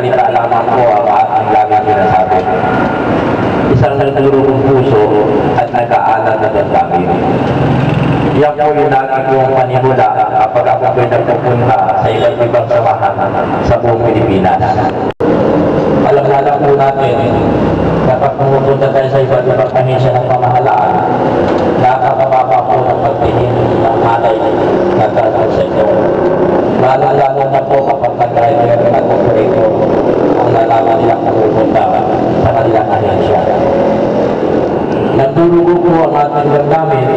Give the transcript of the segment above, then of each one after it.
salita lamang po ang ating laging sinasabi. Isang nagdurong puso at nag-aalat na damdamin. Yan po yung lagi kong panimula kapag ako po'y nagpupunta sa iba't ibang samahan sa buong Pilipinas. Alam po natin, kapag pumupunta tayo sa iba't ibang ahensya ng pamahalaan, nakakababa po ng pagtingin ng alay na transport sector. Lalo na po kapag nag-driver at operator ang nalaman nilang pumupunta sa kanilang ahensya. Nagdurugo po ang ating damdamin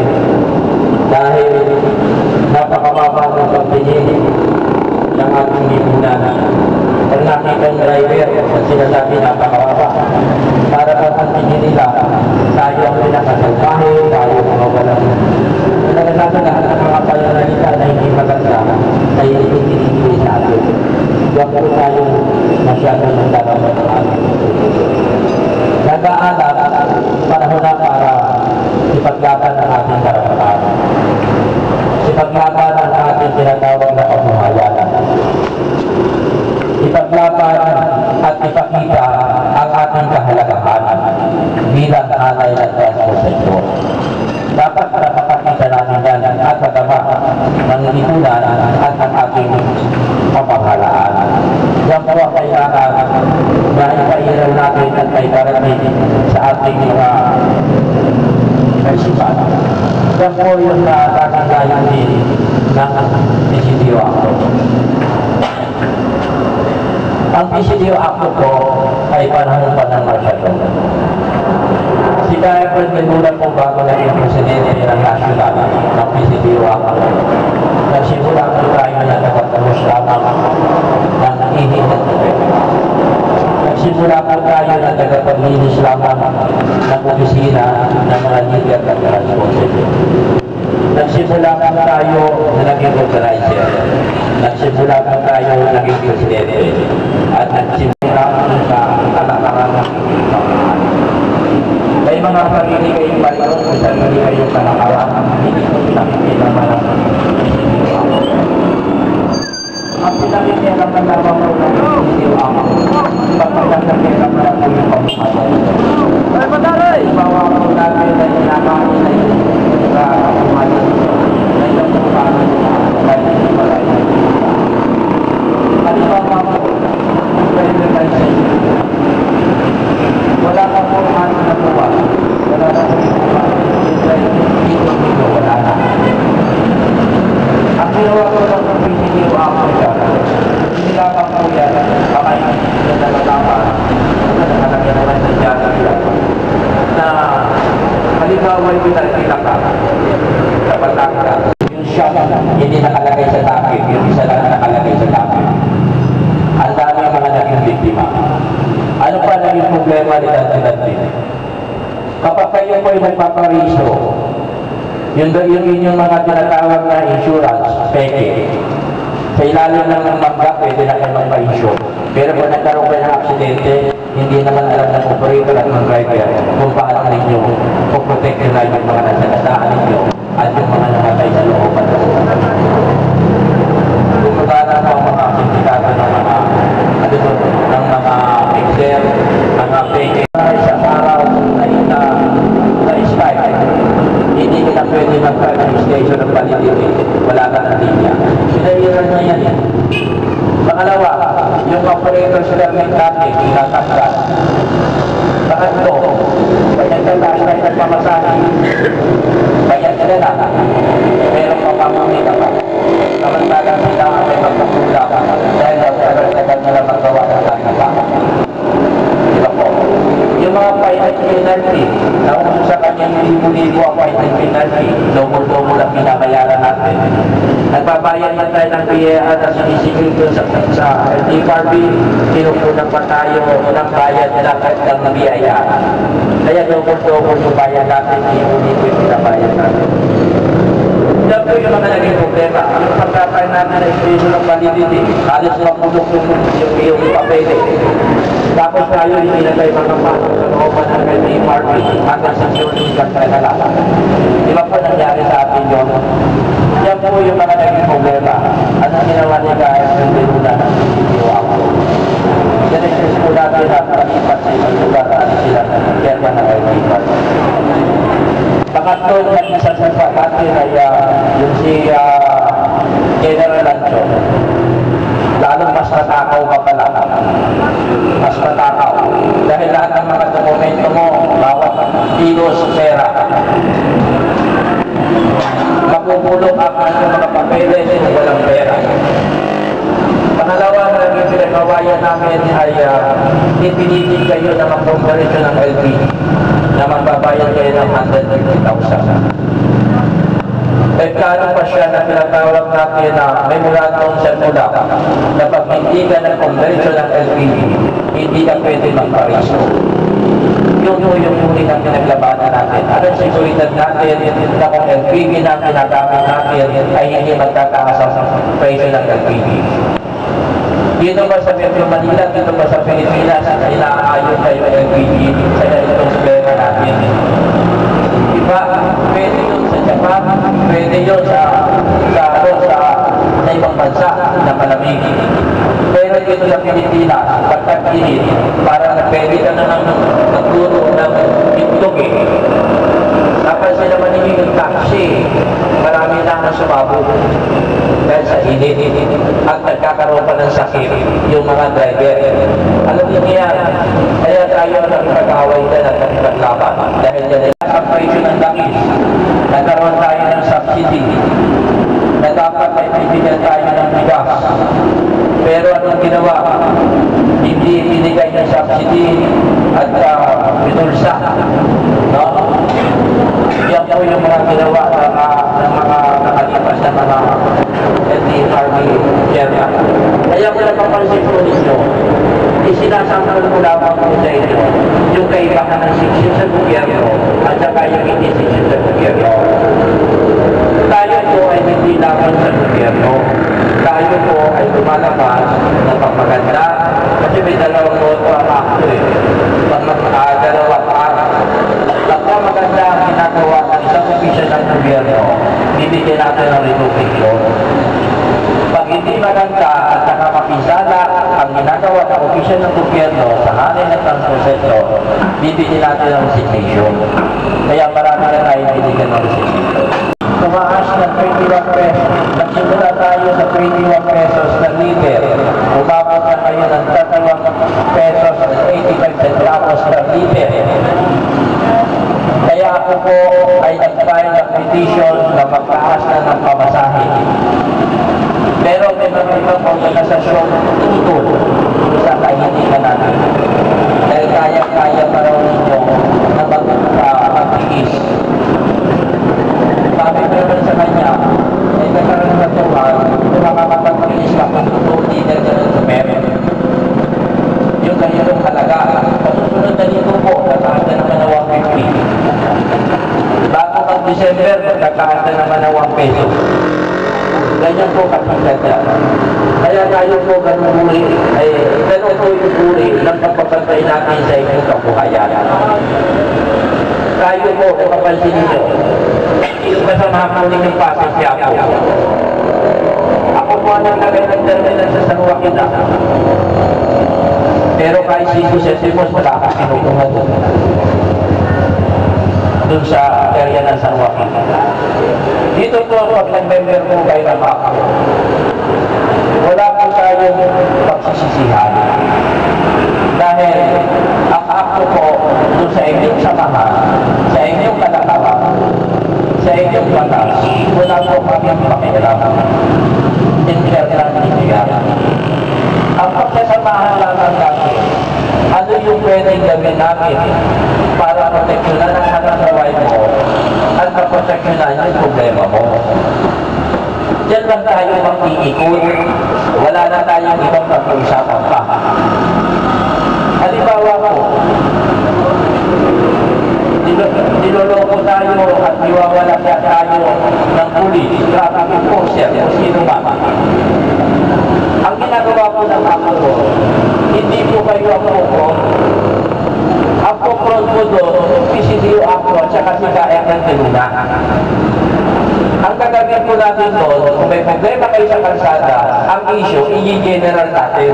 dahil napakababa ng pagtingin ng ating lipunan. Pag nakita ang driver at sinasabi napakababa, para bang ang tingin nila, tayo ang pinakasalbahe, tayo ang mga walang nagkakasalahan ng mga pananalita na hindi maganda na hindi sa atin. Huwag po tayo masyadong nagdaraman ng ating nag-aalap, panahon na para ipaglaban ang ating karapatan. Ipaglaban ang ating tinatawag na kabuhayan. Ipaglaban at ipakita ang ating kahalagahan bilang alay ng transport sector. Dapat napapakita natin yan at madama ng lipunan at ng ating pamahalaan. Yan po ang kailangan na ipairaw natin at maiparating sa ating mga kaisipan. Yan po yung dating layunin ng PCDO Acto. Ang PCDO Acto po ay panahon pa ng Marshall. Si Diaphragm Menuda po bago naging presidente ng national ng PCDO Acto. Nagsimula po tayo na nakatapos lamang ng ihing ng tubig. Nagsimula po tayo na tagapaglinis lamang ng opisina ng mga leader at transport. Nagsimula po tayo na naging organizer. Nagsimula po tayo na naging presidente. At nagsimula po sa kalakaran ng may mga sarili kayong baliyon, may sarili kayong kalakaran, hindi ko pinakikita malang ang pinakikita ng lamang po ng PCDO Acto. Pagpagkakakita malang po yung pamamahay. Bawa po natin na inakami na yun sa pamamahay na yung pamamahay na yung pamamahay. Halimbawa po, pwede tayo sa inyo. Wala ka po ano na buwa. Wala ka po dito, wala na. Ang ginawa ko lang ng PCDO Acto dyan, hindi lamang po yan, baka hindi na nalalaman, nakalagyan naman sa dyan na halimbawa yung pinagkita ka sa pataka. Yung shot hindi nakalagay sa takip, yung isa lang nakalagay sa takip. Ang dami ang mga naging biktima. Ano pa naging problema ni Dante? Kapag kayo po ay nagpaparehistro, yung inyong mga tinatawag na insurance, peke, sa ilalim ng mangga, pwede na kayo magpa-insure. Pero kung nagkaroon kayo ng aksidente, hindi naman alam ng operator at ng driver kung paano ninyo puprotect nila yung mga nasagasaan ninyo at yung mga namatay sa looban. Kumagana po ang mga sindikato ng mga mixer, mga peke. Sa araw na-strike, hindi nila pwede mag-driving station ng validity. Wala ka ng linya. Sinairan na yan. Pangalawa, yung operator sila ng dati, tinatanggal. Pangatlo, bayan ka tayo na nagmamasahe. Bayan sila na. Pero papamuni ka pa. Samantalang sila ay magpapula ka. Dahil nagtagal na lang magawa ng tanggal. Diba po? Yung mga finite penalty, nauso sa kanyang libo-libo ang finite penalty, double-double ang binabayaran natin. Nagbabayad na tayo ng PIA na sinisingil doon sa LTFRB, kinukunan pa tayo ng bayad nila ng PIA. Kaya double-double yung bayad natin, libo-libo yung binabayad natin. Yan po yung mga naging problema. Yung pagkakain natin na expression ng validity, halos mapulok yung papele. Tapos tayo hindi na tayo magpapasok sa looban ng LTFRB hanggang sa security guard tayo nalaman. Di ba po nangyari sa atin yun? Yan po yung mga naging problema. Anong ginawa niya guys ng Menuda ng PCDO Acto? Yan ay natin ay yung si General Lancho, lalong mas matakaw ka pala. Mas matakaw. Dahil lahat ng mga dokumento mo, bawat kilos, pera. Mapupulong ang mga papeles kung walang pera. Pangalawa na naging pinagawayan namin ay ipinigil kayo na mag-conversion ng LPG na magbabayad kayo ng 150,000. Kano pa siya na pinatawag natin na memorandum circular na pag hindi ka nag-conversion ng LPG, hindi ka pwede magpariso. Yun yung huli ng pinaglabanan natin. Anong seguridad natin na kung LPG na pinagamit natin ay hindi magtataas ang presyo ng LPG. Dito ba sa Metro Manila, dito ba sa Pilipinas, inaayon kayo LPG sa ganitong problema natin. Diba? Pwede yun sa Japan, pwede yun sa ibang bansa na malamig. Pero dito sa Pilipinas, pagkag-init, parang pwede ka na nagturo ng itlog eh. Dapat sila maningin taxi, marami na ang sumabog dahil sa init at nagkakaroon pa ng sakit yung mga driver. Alam niyo yan, kaya tayo nakipag-away na at nakipaglaban dahil yan ay sa presyo ng langis. Nagkaroon tayo ng subsidy na dapat ay bibigyan tayo ng bigas. Pero anong ginawa? Hindi binigay ng subsidy at binulsa. No? Yan po yung mga ginawa ng mga nakalipas na mga Army chairman. Kaya ko napapansin po ninyo, isinasample ko lamang po sa inyo yung kaibahan ng siksyon sa gobyerno at saka yung hindi siksyon sa gobyerno. Tayo po ay hindi lamang sa gobyerno. Tayo po ay lumalabas ng pagmaganda kasi may dalawang moto ang akto eh. Dalawang araw. Maganda ang ginagawa ng isang opisyon ng gobyerno, bibigyan natin ng recognition. Pag hindi maganda at nakapapisala ang ginagawa ng opisyon ng gobyerno sa hanay ng transport sector, bibigyan natin ng resignation. Kaya marami na tayo binigyan ng resignation. Tumaas ng 21 pesos. Nagsimula tayo sa 21 pesos na liter. Umabot na kayo ng 31 pesos at 85 centavos per liter. Kaya ako po ay nag-file ng petition na magtaas na ng pamasahe. Pero may mga ibang organisasyon tutol sa kahilingan natin. Dahil kaya-kaya pa raw ninyo na mag-tiis. Sabi ko naman sa kanya, ay nagkaroon na tuwan, kung makakapag-tiis ka kung tutol leader ka ng meron. Yung ganyan halaga. Pasusunod na dito po, nataas na naman na 150. Bago mag-December, nagtaas na naman na 1 peso. Ganyan po kapagkada. Kaya tayo po ganun uli, ganun po yung uli ng pagpapantay natin sa inyong kabuhayan. Tayo po, napapansin ninyo, yung kasama po ninyong pasensya po. Ako po ang naglagay ng terminal sa San Joaquin. Pero kahit 5 centimos, wala akong pinutungan doon sa area ng San Joaquin. Dito po, pag nag-member po kayo ng ako, wala po tayong pagsisisihan. Dahil ang ako po doon sa inyong samahan, sa inyong kalakaran, sa inyong batas, wala po kami ang pakialam. Internal ninyo yan. Ang pagsasamahan lamang natin, ano yung pwedeng gawin natin para proteksyonan ang hanang buhay mo at maproteksyonan yung problema mo. Diyan lang tayo mag-iikot. Wala na tayong ibang pag-uusapan pa. Halimbawa po, niloloko tayo at iwawala tayo ng pulis, traffic enforcer, o sino man. Ang ginagawa po ng ako, hindi po kayo ang pokron. Ang pokron po doon, PCDO ako at saka si Kaya ng Tiluna. Ang gagawin po natin doon, kung may problema kayo sa kalsada, ang issue, i-general natin.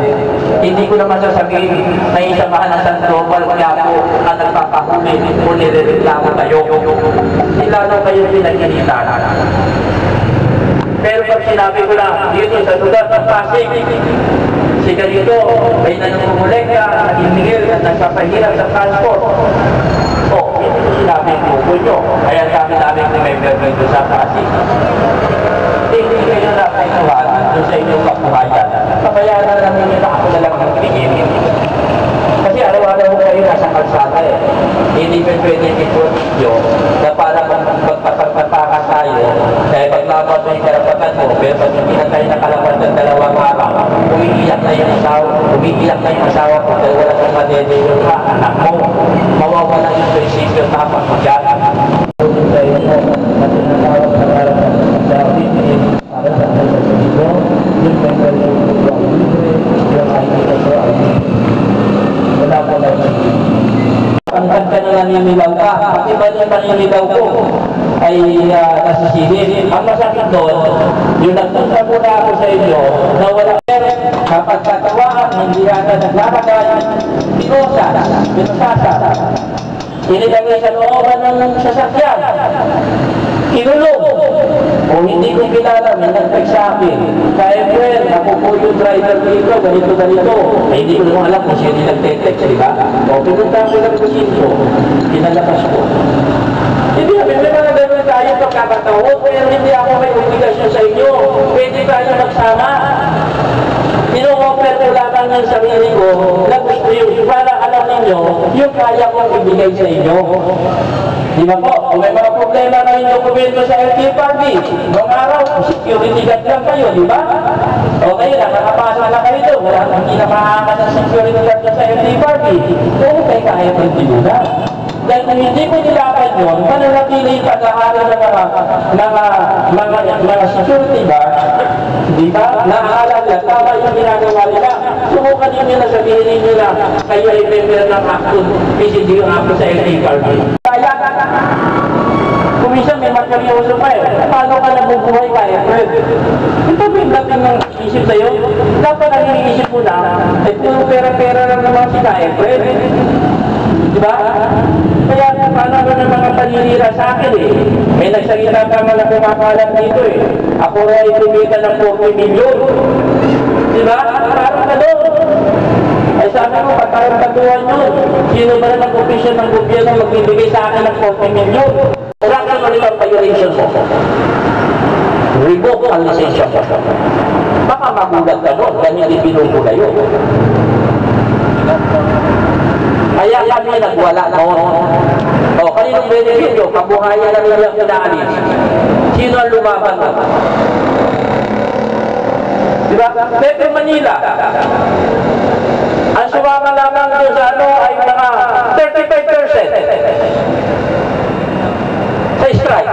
Hindi ko naman sasabihin na isamahan ng San Global kaya po ang nagpapahuli o nirereklamo kayo. Lalo kayo pinag-initan. Pero pag sinabi ko lang, dito sa lugar ng Pasig, si ganito, may nanumulekta, nagingil, nagpapahirap sa transport. O, ito sinabi ko nyo. Kaya sabi namin remember dito sa Pasig. Hindi kayo na kaituhan doon sa inyong kapuhayan. Kapayanan lang ninyo na ako na lang ng pinigilin. Kasi araw-araw kayo nasa kalsada eh. Hindi pa pwede ito na para magpapagpatakas tayo dahil paglaban mo yung karapatan mo, pero pag hindi na tayo nakalaban ng 2 araw, umiiyak na yung asawa ko dahil wala kang madedelo ka, anak mo, mawawala yung prinsipyo tapos dyan. Tayo mo, natin natawag sa karapatan sa Pilipinas, para sa dito, yung member yung libre, yung ID ko ay wala ko lang. Ang kanta na naniniwag ka, kasi ba yung naniniwag ko ay nasisilip. Ang masakit doon, yung nagpunta muna ako sa inyo, na wala kapag katawaan, hindi yata naglalagay, pinusasa, inilagay sa looban ng sasakyan, kinulong. Kung hindi ko kilala, may nag-text sa akin, kaya friend, ako po yung driver dito, ganito. Eh, hindi ko naman alam kung sino nag-text, di ba? O, pinunta ko lang dito, pinalakas ko. Hindi, may mga gano'n tayo pagkakataon, pero hindi ako may obligasyon sa inyo. Pwede tayo magsama. Ino-offer ko lamang yung sarili ko na gusto yun, para alam ninyo yung kaya kong ibigay sa inyo. Di ba po? Kung may mga problema na yung dokumento sa LTFRB, noong araw, security guard lang kayo, di ba? O kayo, nakakapasa na kayo doon, wala hindi na maaangat ang security guard sa LTFRB. Kung may kaya kong dilunan. Dahil kung hindi ko nilaban yun, mananatili pag-aaral ng mga security guard, di ba? Naaalala, tama yung ginagawa nila. Subukan ninyo na sabihin nila, kayo ay member ng action, PCD yung action sa LTFRB. Kaya, kung minsan may makaryoso pa eh, paano ka nabubuhay ka eh, Fred? Ito ba yung dating ng isip sa'yo? Dapat ang iniisip mo na, eh, puro pera-pera lang naman si Kaya, Fred. Diba? Kaya paano ba ng mga paninira sa akin eh? May nagsalita pa mga kumakalat dito eh. Ako na itumita ng 40 milyon. Diba? Parang ka doon. Ay sabi ko, patayang katuan yun. Sino ba na ng-official ng gobyerno magbibigay sa akin ng 40 milyon? Wala ka ulit ang violation mo. Revoke ang lisensya mo. Baka magulat ka doon, ganyan ipinunto na yun. Kaya kami nagwala noon. O, kaninong beneficio? Kabuhayan na nilang pinaalis. Sino ang lumaban mo? Diba? Metro Manila. Ang sumama lamang doon sa ano ay mga 35% sa strike.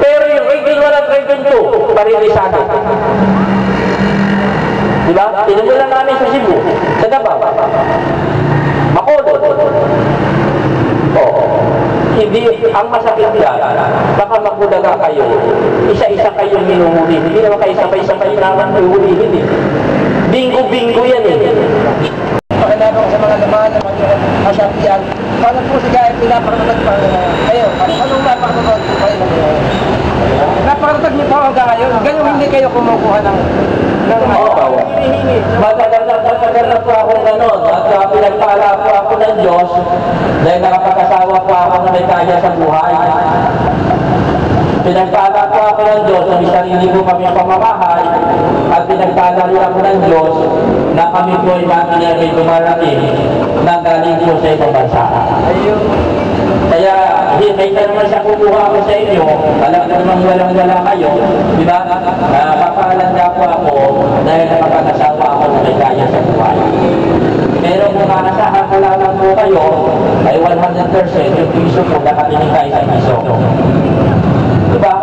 Pero yung Region 1 at Region 2, parilisado. Diba? Tinumulan namin sa Cebu, sa Davao, Bacolod. Hindi, ang masakit yan, baka magbudaga kayo, isa-isa kayong minuhuli. Hindi naman kayo sabay-sabay naman huhulihin eh. Bingo-bingo yan eh. Pakilala ko sa mga laman ng mga kasabihan. Paano po si Gaya pinapakatatag pa kayo? Anong napakatatag po kayo? Napakatatag niyo po ang ngayon. Ganyan hindi kayo kumukuha ng matagal na po ako gano'n at pinagpala po ako ng Diyos dahil nakapag-asawa po ako na may kaya sa buhay. Pinagpala po ako ng Diyos na may sarili ko kami pamamahay at pinagpala rin ako ng Diyos na kami po ay may dumarating na galing po sa ibang bansa. Kaya, hindi ka naman siya kukuha ko sa inyo, alam ka naman walang-wala kayo, di ba? Papalanda po ako dahil nakapag-asawa ako na may kaya sa buhay. Pero kung maasahan ko lamang po kayo, ay 100% yung piso po nakatinigay sa piso. Di ba?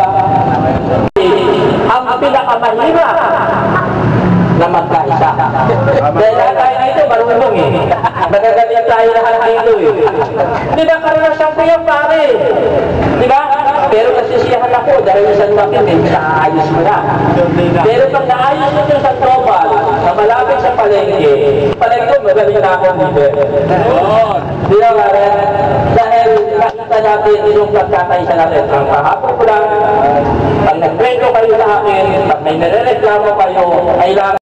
Ang pinakamahirap na magkaisa. Dahil tayo dito, marunong eh. Nagagaling tayo lahat dito eh. Di ba, karanasan ko yan pare? Di ba? Pero nasisiyahan ako dahil sa San Joaquin, naayos mo na. Pero pag naayos mo yung San Tropal, na malapit sa palengke, palengke, magaling na akong leader. Di ba nga rin? Dahil nakita natin yung pagkakaisa natin. Ang kahapon ko lang, pag nagkwento kayo sa akin, pag may nare-reklamo kayo, kailangan